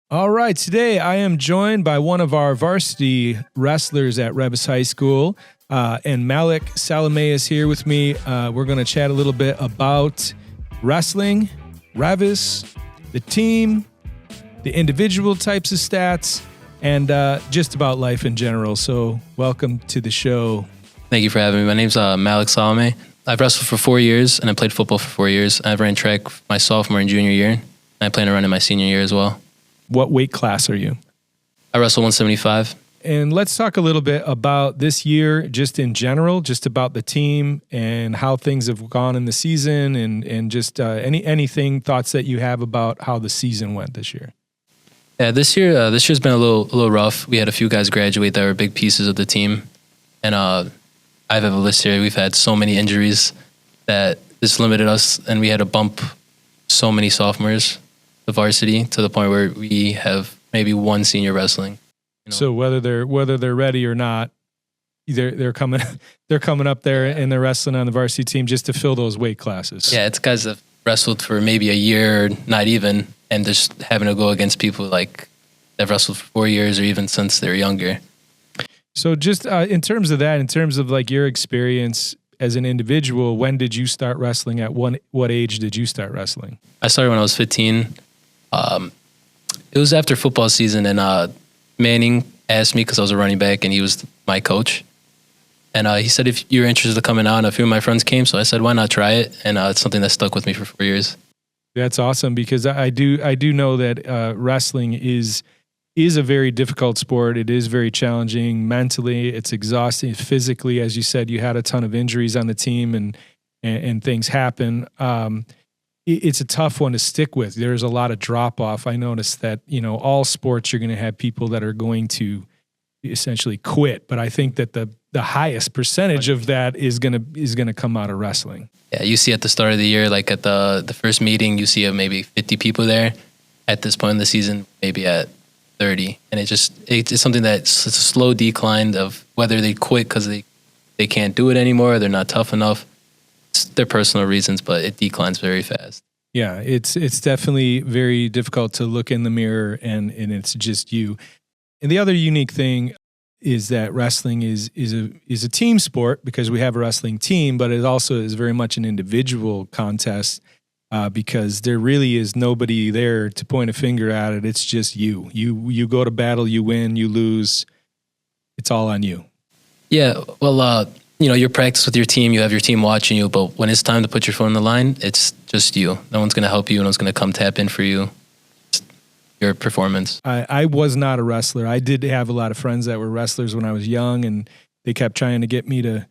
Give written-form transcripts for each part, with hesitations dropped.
All right, today I am joined by one of our varsity wrestlers at Reavis High School, and Malik Salameh is here with me. We're going to chat a little bit about wrestling, Reavis, the team, the individual types of stats, and just about life in general. So welcome to the show. Thank you for having me. My name's Malik Salameh. I've wrestled for 4 years, and I played football for 4 years. I ran track my sophomore and junior year, and I plan to run in my senior year as well. What weight class are you? I wrestle 175. And let's talk a little bit about this year, just in general, just about the team and how things have gone in the season, and just anything thoughts that you have about how the season went this year. Yeah, this year's been a little rough. We had a few guys graduate that were big pieces of the team, and I have a list here. We've had so many injuries that this limited us, and we had to bump so many sophomores, the varsity, to the point where we have maybe one senior wrestling. So whether they're ready or not, they're coming up there and they're wrestling on the varsity team just to fill those weight classes. Yeah, it's guys that wrestled for maybe a year, not even, and just having to go against people like that wrestled for 4 years or even since they were younger. So just in terms of that, in terms of like your experience as an individual, when did you start wrestling? At what age did you start wrestling? I started when I was 15. It was after football season, and Manning asked me because I was a running back, and he was my coach. And he said, if you're interested in coming out, and a few of my friends came, so I said, why not try it? And it's something that stuck with me for 4 years. That's awesome, because I do know that wrestling is a very difficult sport. It is very challenging mentally. It's exhausting physically. As you said, you had a ton of injuries on the team, and things happen. It's a tough one to stick with. There's a lot of drop off. I noticed that, all sports, you're going to have people that are going to essentially quit. But I think that the highest percentage of that is going to come out of wrestling. Yeah, you see at the start of the year, like at the first meeting, you see maybe 50 people there. At this point in the season, maybe at 30. And it's something that's a slow decline of whether they quit because they can't do it anymore, or they're not tough enough. It's their personal reasons, but it declines very fast. Yeah, it's definitely very difficult to look in the mirror and it's just you. And the other unique thing is that wrestling is a team sport, because we have a wrestling team, but it also is very much an individual contest, because there really is nobody there to point a finger at it. It's just you. You go to battle, you win, you lose. It's all on you. Yeah, well, you practice with your team, you have your team watching you, but when it's time to put your foot on the line, it's just you. No one's going to help you. No one's going to come tap in for you. It's your performance. I was not a wrestler. I did have a lot of friends that were wrestlers when I was young, and they kept trying to get me to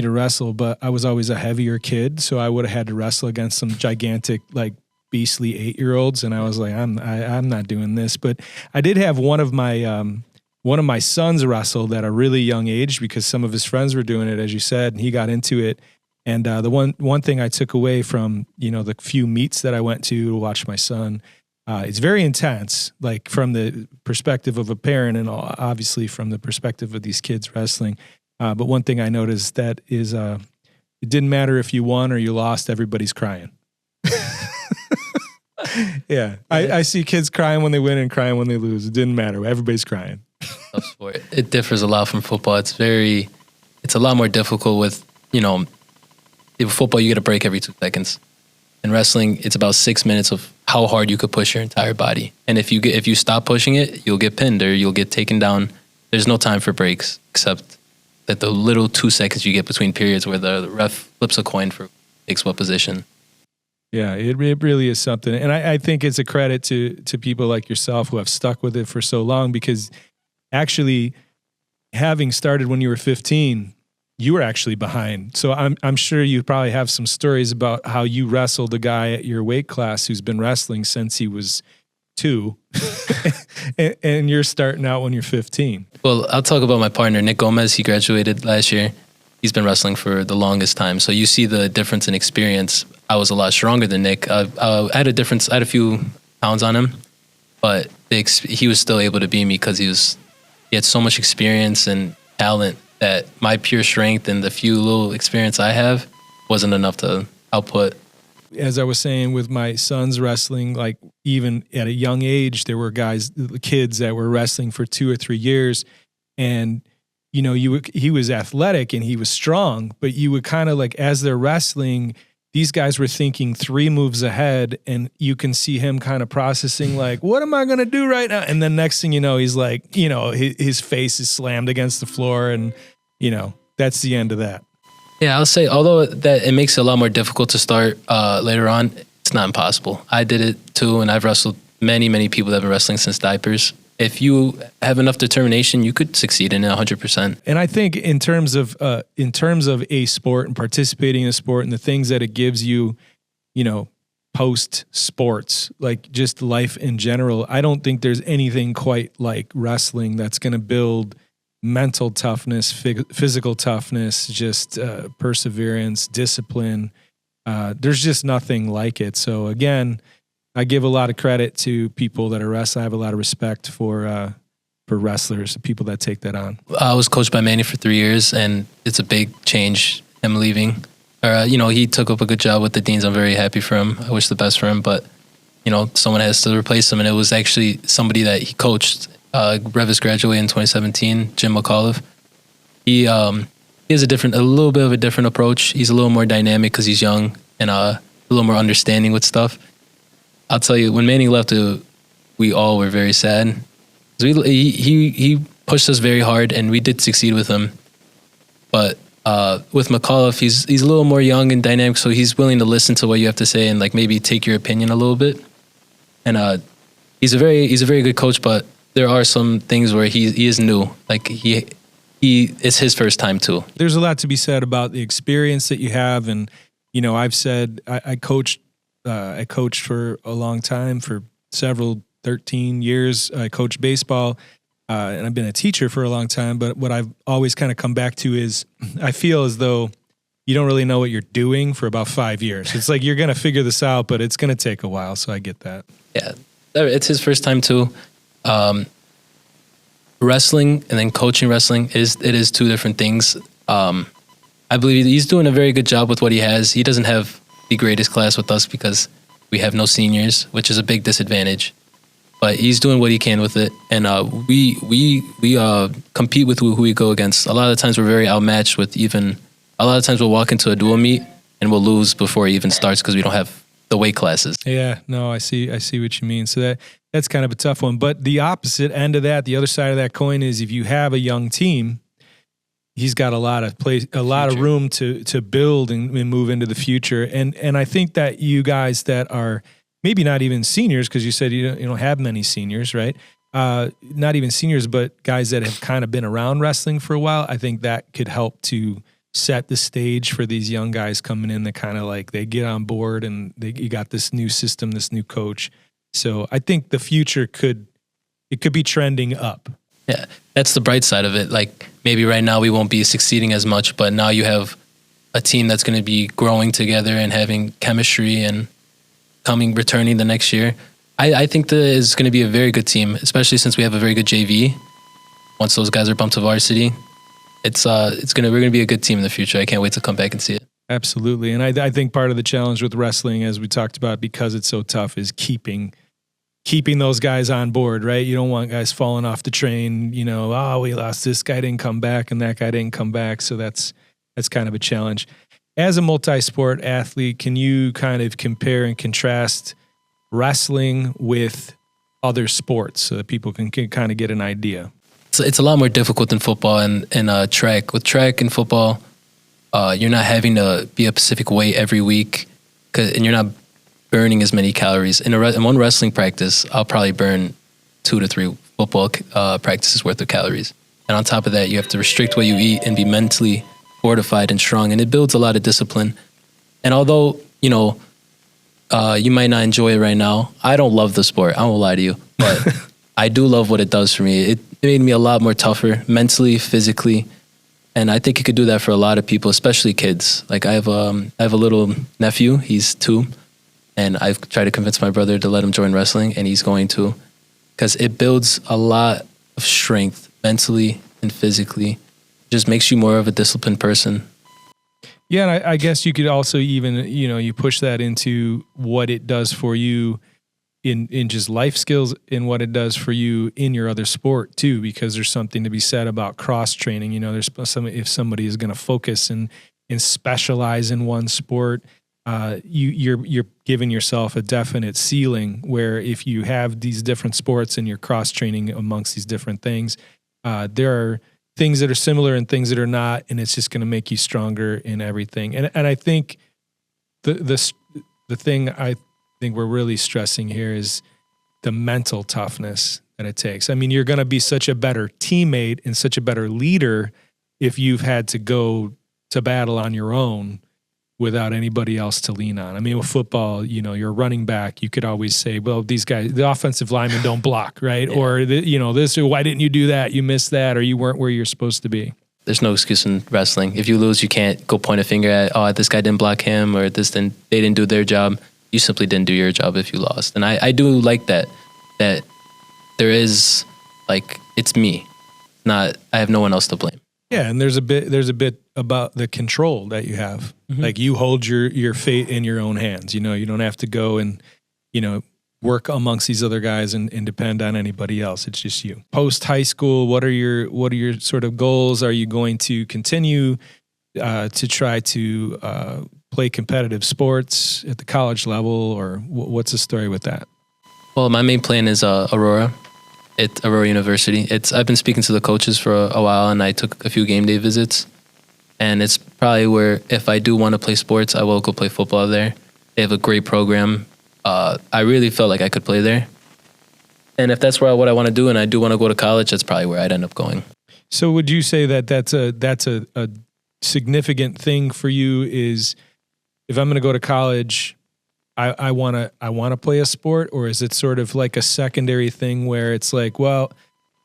wrestle, but I was always a heavier kid, so I would have had to wrestle against some gigantic, like, beastly 8-year-olds, and I was like, I'm not doing this. But I did have one of my sons wrestled at a really young age, because some of his friends were doing it, as you said, and he got into it. And the one thing I took away from, the few meets that I went to watch my son, it's very intense, like from the perspective of a parent, and obviously from the perspective of these kids wrestling. But one thing I noticed that is it didn't matter if you won or you lost, everybody's crying. Yeah, I see kids crying when they win and crying when they lose. It didn't matter. Everybody's crying. Tough sport. It differs a lot from football. It's a lot more difficult with, in football you get a break every 2 seconds. In wrestling, it's about 6 minutes of how hard you could push your entire body. And if you stop pushing it, you'll get pinned or you'll get taken down. There's no time for breaks, except that the little 2 seconds you get between periods where the ref flips a coin for takes what position. Yeah, it really is something. And I think it's a credit to people like yourself who have stuck with it for so long, because actually having started when you were 15, you were actually behind. So I'm sure you probably have some stories about how you wrestled a guy at your weight class who's been wrestling since he was 2 and you're starting out when you're 15. Well, I'll talk about my partner, Nick Gomez. He graduated last year. He's been wrestling for the longest time. So you see the difference in experience. I was a lot stronger than Nick. I had a few pounds on him, but he was still able to beat me because he had so much experience and talent that my pure strength and the few little experience I have wasn't enough to output. as I was saying with my son's wrestling, like even at a young age, there were kids that were wrestling for 2 or 3 years, and he was athletic and he was strong, but you would kind of like, as they're wrestling, these guys were thinking 3 moves ahead, and you can see him kind of processing like, what am I going to do right now? And then next thing you know, he's like, his face is slammed against the floor, and that's the end of that. Yeah, I'll say, although that it makes it a lot more difficult to start later on, it's not impossible. I did it too, and I've wrestled many, many people that have been wrestling since diapers. If you have enough determination, you could succeed in it 100%. And I think in terms of a sport and participating in a sport and the things that it gives you, post sports, like just life in general, I don't think there's anything quite like wrestling that's going to build mental toughness, physical toughness, just perseverance, discipline. There's just nothing like it. So again, I give a lot of credit to people that are wrestling. I have a lot of respect for wrestlers, people that take that on. I was coached by Manny for 3 years, and it's a big change, him leaving. He took up a good job with the Deans. I'm very happy for him. I wish the best for him, but, someone has to replace him, and it was actually somebody that he coached. Reavis graduated in 2017, Jim McAuliffe. He has a little bit of a different approach. He's a little more dynamic because he's young and a little more understanding with stuff. I'll tell you, when Manny left, we all were very sad. He pushed us very hard, and we did succeed with him. But with McAuliffe, he's a little more young and dynamic, so he's willing to listen to what you have to say and like maybe take your opinion a little bit. And he's a very good coach, but there are some things where he is new. Like it's his first time too. There's a lot to be said about the experience that you have, and I've said I coached for a long time, for 13 years. I coached baseball, and I've been a teacher for a long time. But what I've always kind of come back to is I feel as though you don't really know what you're doing for about 5 years. It's like you're going to figure this out, but it's going to take a while. So I get that. Yeah, it's his first time too. Wrestling and then coaching wrestling is 2 different things. I believe he's doing a very good job with what he has. He doesn't have the greatest class with us because we have no seniors, which is a big disadvantage. But he's doing what he can with it, and we compete with who we go against. A lot of times we're very outmatched with even. A lot of times we'll walk into a dual meet and we'll lose before it even starts because we don't have the weight classes. Yeah, no, I see what you mean. So that's kind of a tough one. But the opposite end of that, the other side of that coin is if you have a young team, he's got a lot of room to build and move into the future. And I think that you guys that are maybe not even seniors, because you said you don't have many seniors, right? Not even seniors, but guys that have kind of been around wrestling for a while. I think that could help to set the stage for these young guys coming in that kind of like they get on board and you got this new system, this new coach. So I think the future could be trending up. Yeah, that's the bright side of it. Like maybe right now we won't be succeeding as much, but now you have a team that's going to be growing together and having chemistry and returning the next year. I think that is going to be a very good team, especially since we have a very good JV. Once those guys are bumped to varsity, we're going to be a good team in the future. I can't wait to come back and see it. Absolutely. And I think part of the challenge with wrestling, as we talked about, because it's so tough, is keeping those guys on board, right? You don't want guys falling off the train, we lost, this guy didn't come back and that guy didn't come back. So that's kind of a challenge. As a multi-sport athlete, can you kind of compare and contrast wrestling with other sports so that people can kind of get an idea? It's a lot more difficult than football and track. With track and football, you're not having to be a specific weight every week, and you're not burning as many calories. In one wrestling practice, I'll probably burn 2 to 3 football practices worth of calories. And on top of that, you have to restrict what you eat and be mentally fortified and strong. And it builds a lot of discipline. And although, you might not enjoy it right now, I don't love the sport. I won't lie to you. But I do love what it does for me. It made me a lot more tougher mentally, physically. And I think it could do that for a lot of people, especially kids. Like I have a little nephew, he's 2. And I've tried to convince my brother to let him join wrestling, and he's going to, because it builds a lot of strength mentally and physically. It just makes you more of a disciplined person. Yeah, and I guess you could also even, you push that into what it does for you in just life skills and what it does for you in your other sport too, because there's something to be said about cross training. There's some, if somebody is going to focus and specialize in one sport, you're giving yourself a definite ceiling, where if you have these different sports and you're cross training amongst these different things, there are things that are similar and things that are not, and it's just going to make you stronger in everything. And I think the thing I think we're really stressing here is the mental toughness that it takes. I mean, you're going to be such a better teammate and such a better leader if you've had to go to battle on your own without anybody else to lean on. I mean, with football, you're a running back. You could always say, well, these guys, the offensive linemen don't block, right? Yeah. Or, this, why didn't you do that? You missed that, or you weren't where you're supposed to be. There's no excuse in wrestling. If you lose, you can't go point a finger at, this guy didn't block him, or they didn't do their job. You simply didn't do your job if you lost. And I do like that there is, it's me. I have no one else to blame. Yeah, and there's a bit about the control that you have. Mm-hmm. Like, you hold your fate in your own hands. You don't have to go and, work amongst these other guys and depend on anybody else. It's just you. Post high school, what are your sort of goals? Are you going to continue to try to play competitive sports at the college level, or what's the story with that? Well, my main plan is Aurora. At Aurora University. I've been speaking to the coaches for a while, and I took a few game day visits. And it's probably where, if I do want to play sports, I will go play football there. They have a great program. I really felt like I could play there. And if that's what I want to do, and I do want to go to college, that's probably where I'd end up going. So would you say that that's a significant thing for you, is if I'm going to go to college, I want to play a sport, or is it sort of like a secondary thing where it's like, well,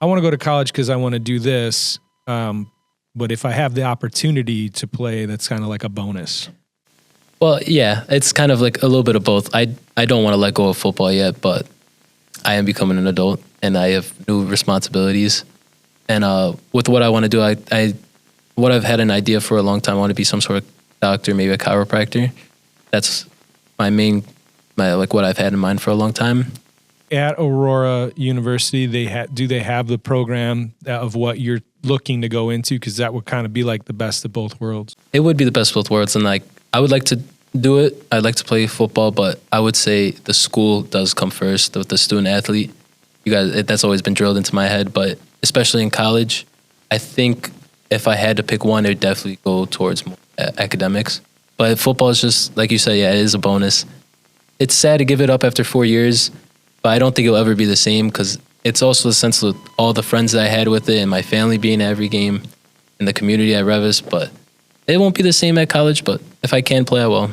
I want to go to college because I want to do this, but if I have the opportunity to play, that's kind of like a bonus? Well, yeah, it's kind of like a little bit of both. I don't want to let go of football yet, but I am becoming an adult and I have new responsibilities. And with what I want to do, what I've had an idea for a long time, I want to be some sort of doctor, maybe a chiropractor. That's my what I've had in mind for a long time. At Aurora University, do they have the program of what you're looking to go into? Because that would kind of be like the best of both worlds. It would be the best of both worlds, and I would like to do it. I'd like to play football, but I would say the school does come first with the student athlete. You guys, that's always been drilled into my head, but especially in college, I think if I had to pick one, it would definitely go towards more academics. But football is just, like you said, yeah, it is a bonus. It's sad to give it up after 4 years, but I don't think it'll ever be the same, because it's also the sense of all the friends that I had with it and my family being at every game and the community at Reavis. But it won't be the same at college, but if I can play, I will.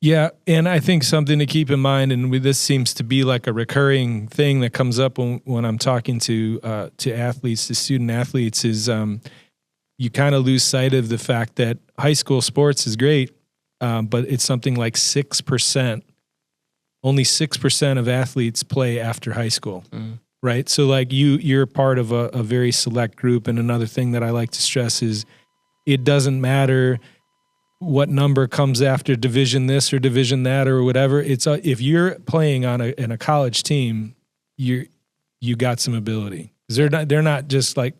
Yeah, and I think something to keep in mind, and this seems to be like a recurring thing that comes up when I'm talking to athletes, to student athletes, is you kind of lose sight of the fact that high school sports is great, but it's something like 6%. Only 6% of athletes play after high school, right? So like you're part of a very select group. And another thing that I like to stress is it doesn't matter what number comes after division this or division that or whatever. It's if you're playing in a college team, you got some ability. They're not just like,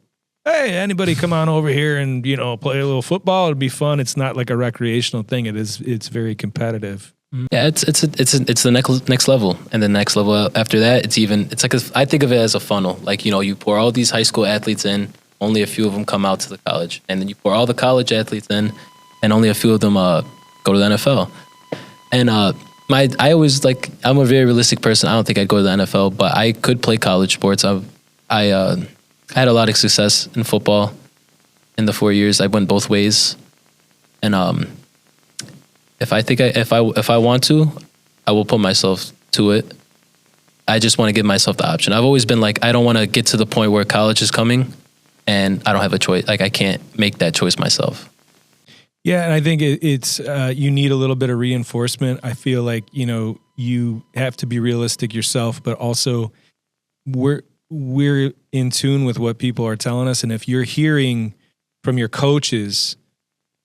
hey, anybody come on over here and play a little football. It'd be fun. It's not like a recreational thing. It's very competitive. Yeah, it's the next level, and the next level after that, it's like I think of it as a funnel. Like you pour all these high school athletes in, only a few of them come out to the college, and then you pour all the college athletes in, and only a few of them go to the NFL. And I always I'm a very realistic person. I don't think I'd go to the NFL, but I could play college sports. I had a lot of success in football in the 4 years. I went both ways, and if I want to, I will put myself to it. I just want to give myself the option. I've always been like, I don't want to get to the point where college is coming and I don't have a choice. Like I can't make that choice myself. Yeah, and I think it's you need a little bit of reinforcement. I feel like you have to be realistic yourself, but also we're in tune with what people are telling us, and if you're hearing from your coaches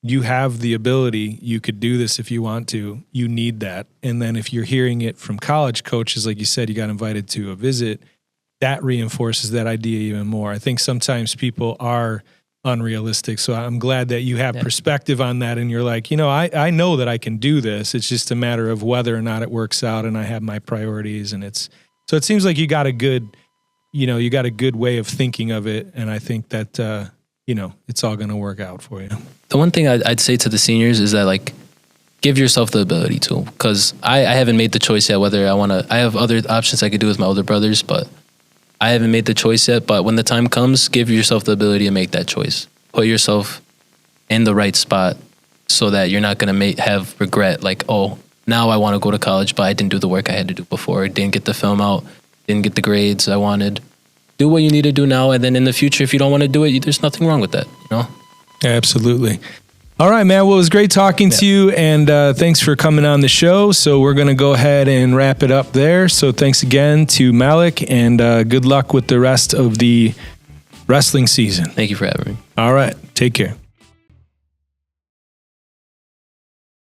you have the ability, you could do this if you want to, you need that. And then if you're hearing it from college coaches, like you said, you got invited to a visit, that reinforces that idea even more. I think sometimes people are unrealistic. So I'm glad that you have perspective on that. And you're like, I know that I can do this. It's just a matter of whether or not it works out, and I have my priorities. And so it seems like you got a good way of thinking of it. And I think that, it's all going to work out for you. The one thing I'd say to the seniors is that, like, give yourself the ability to, because I haven't made the choice yet whether I have other options I could do with my older brothers, but I haven't made the choice yet. But when the time comes, give yourself the ability to make that choice. Put yourself in the right spot so that you're not going to have regret, like, oh, now I want to go to college, but I didn't do the work I had to do before. I didn't get the film out, didn't get the grades I wanted. Do what you need to do now, and then in the future, if you don't want to do it, there's nothing wrong with that, Absolutely. All right, man. Well, it was great talking to you, and thanks for coming on the show. So we're going to go ahead and wrap it up there. So thanks again to Malik, and good luck with the rest of the wrestling season. Thank you for having me. All right. Take care.